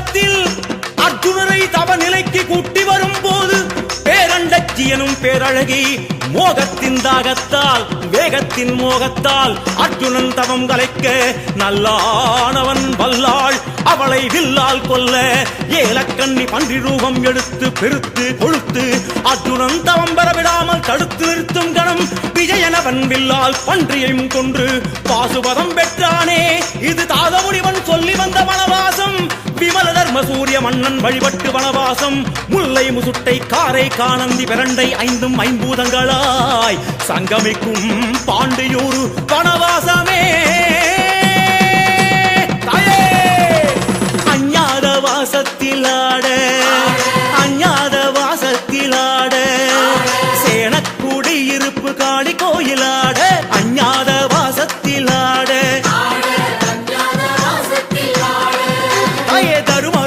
வாசத்தில் அர்ஜுனரை தவ நிலைக்கு கூட்டி வரும்போது பேரண்டச்சியனும் பேரழகி மோகத்தின் தாகத்தால் வேகத்தின் மோகத்தால் அர்ஜுனன் தவம் கலைக்க நல்லானவன் வல்லாள் அவளை வில்லால் கொல்ல ஏலக்கண்ணி பன்றி ரூபம் எடுத்து பெருத்து கொழுத்து அர்ஜுனன் தவம் பெறவிடாமல் தடுத்து நிறுத்தும் கணம் விஜயனவன் வில்லால் பன்றியையும் கொன்று பாசுபதம் பெற்றானே. இது தாதமுனிவன் சொல்லி வந்த வனவாசம். விமல தர்ம சூரிய மன்னன் வழிபட்டு வனவாசம். முல்லை முசுட்டை காரை காணந்தி பிரண்டை ஐந்தும் ஐம்பூதங்களாய் சங்கமிக்கும் பாண்டியூர் வனவாசமே. அஞ்ஞாத வாசத்திலாட அஞ்ஞாத வாசத்திலாட சேனக்குடி இருப்பு காளி கோயிலாட அஞ்ஞாத வாசத்திலாட தரும